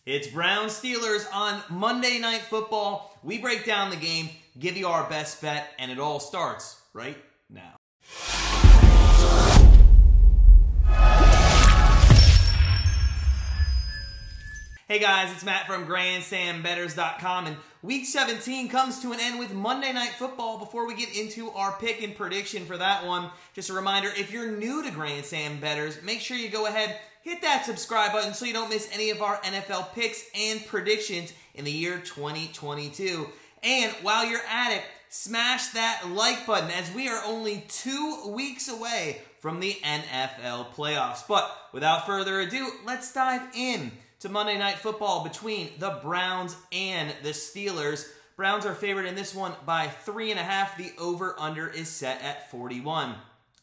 It's Browns Steelers on Monday Night Football. We break down the game, give you our best bet, and it all starts right now. Hey guys, it's Matt from GrandSlamBetters.com, and Week 17 comes to an end with Monday Night Football. Before we get into our pick and prediction for that one, just a reminder, if you're new to Grand Slam Betters, make sure you go ahead, hit that subscribe button so you don't miss any of our NFL picks and predictions in the year 2022. And while you're at it, smash that like button as we are only 2 weeks away from the NFL playoffs. But without further ado, let's dive in to Monday Night Football between the Browns and the Steelers. Browns are favored in this one by 3.5. The over-under is set at 41.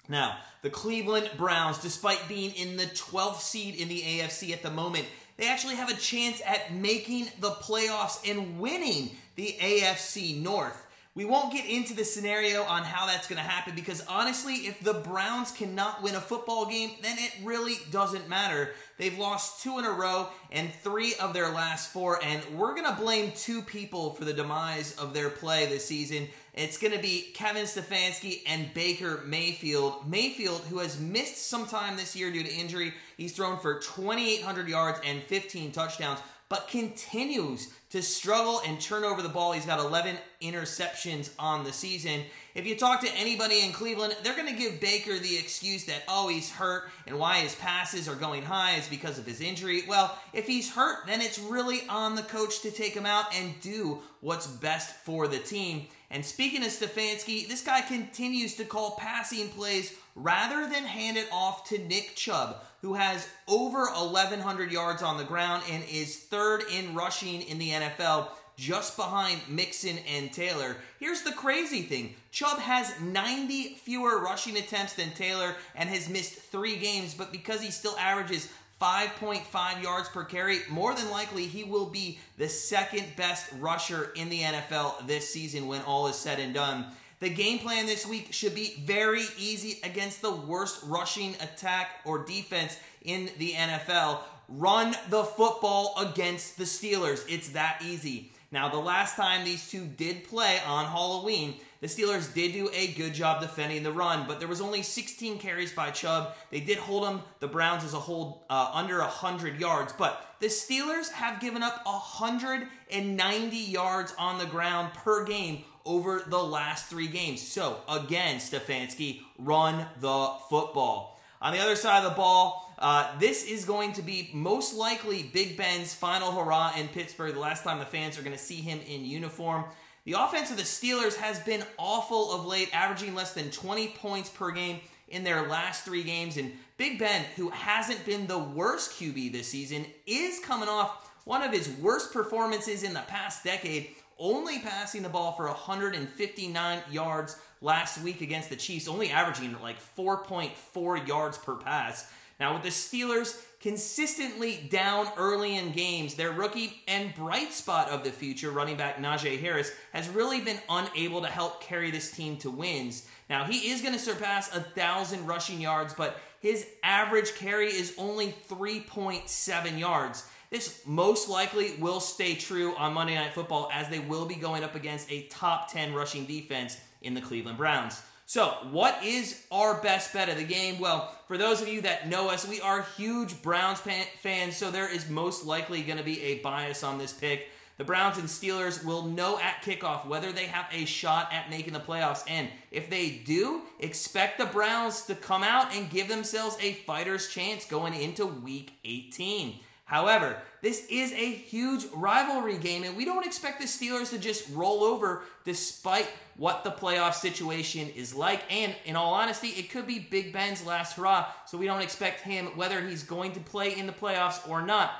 Now, the Cleveland Browns, despite being in the 12th seed in the AFC at the moment, they actually have a chance at making the playoffs and winning the AFC North. We won't get into the scenario on how that's going to happen because honestly, if the Browns cannot win a football game, then it really doesn't matter. They've lost 2 in a row and 3 of their last 4, and we're going to blame 2 people for the demise of their play this season. It's going to be Kevin Stefanski and Baker Mayfield. Mayfield, who has missed some time this year due to injury, he's thrown for 2,800 yards and 15 touchdowns, but continues to struggle and turn over the ball. He's got 11 interceptions on the season. If you talk to anybody in Cleveland, they're going to give Baker the excuse that, oh, he's hurt, and why his passes are going high is because of his injury. Well, if he's hurt, then it's really on the coach to take him out and do what's best for the team. And speaking of Stefanski, this guy continues to call passing plays rather than hand it off to Nick Chubb, who has over 1,100 yards on the ground and is 3rd in rushing in the NFL, just behind Mixon and Taylor. Here's the crazy thing. Chubb has 90 fewer rushing attempts than Taylor and has missed 3 games, but because he still averages 5.5 yards per carry, more than likely he will be the 2nd best rusher in the NFL this season when all is said and done. The game plan this week should be very easy against the worst rushing attack or defense in the NFL. Run the football against the Steelers. It's that easy. Now, the last time these two did play on Halloween, the Steelers did do a good job defending the run, but there was only 16 carries by Chubb. They did hold them, the Browns as a whole, under 100 yards, but the Steelers have given up 190 yards on the ground per game over the last 3 games. So, again, Stefanski, run the football. On the other side of the ball, this is going to be most likely Big Ben's final hurrah in Pittsburgh, the last time the fans are going to see him in uniform. The offense of the Steelers has been awful of late, averaging less than 20 points per game in their last 3 games. And Big Ben, who hasn't been the worst QB this season, is coming off one of his worst performances in the past decade, only passing the ball for 159 yards last week against the Chiefs, only averaging like 4.4 yards per pass. Now, with the Steelers consistently down early in games, their rookie and bright spot of the future, running back Najee Harris, has really been unable to help carry this team to wins. Now, he is going to surpass 1,000 rushing yards, but his average carry is only 3.7 yards. This most likely will stay true on Monday Night Football as they will be going up against a top 10 rushing defense in the Cleveland Browns. So, what is our best bet of the game? Well, for those of you that know us, we are huge Browns fans, so there is most likely going to be a bias on this pick. The Browns and Steelers will know at kickoff whether they have a shot at making the playoffs, and if they do, expect the Browns to come out and give themselves a fighter's chance going into Week 18. However, this is a huge rivalry game, and we don't expect the Steelers to just roll over despite what the playoff situation is like. And in all honesty, it could be Big Ben's last hurrah, so we don't expect him, whether he's going to play in the playoffs or not,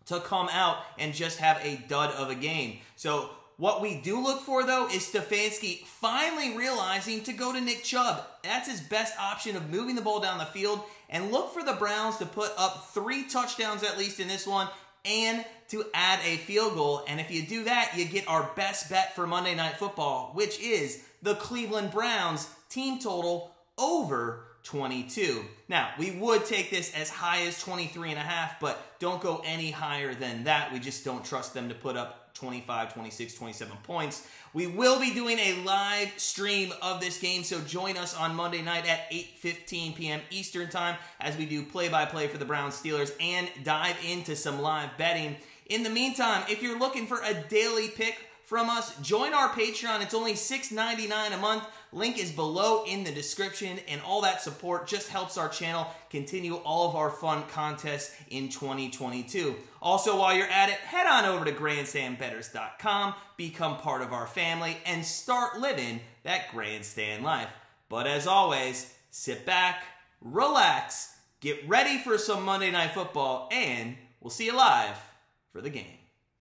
to come out and just have a dud of a game. So what we do look for, though, is Stefanski finally realizing to go to Nick Chubb. That's his best option of moving the ball down the field. And look for the Browns to put up 3 touchdowns at least in this one and to add a field goal. And if you do that, you get our best bet for Monday Night Football, which is the Cleveland Browns team total over 22. Now, we would take this as high as 23.5, but don't go any higher than that. We just don't trust them to put up 25, 26, 27 points. We will be doing a live stream of this game, so join us on Monday night at 8:15 p.m. Eastern Time as we do play-by-play for the Browns Steelers and dive into some live betting. In the meantime, if you're looking for a daily pick from us, join our Patreon. It's only $6.99 a month. Link is below in the description, and all that support just helps our channel continue all of our fun contests in 2022. Also, while you're at it, head on over to grandstandbettors.com, become part of our family, and start living that grandstand life. But as always, sit back, relax, get ready for some Monday Night Football, and we'll see you live for the game.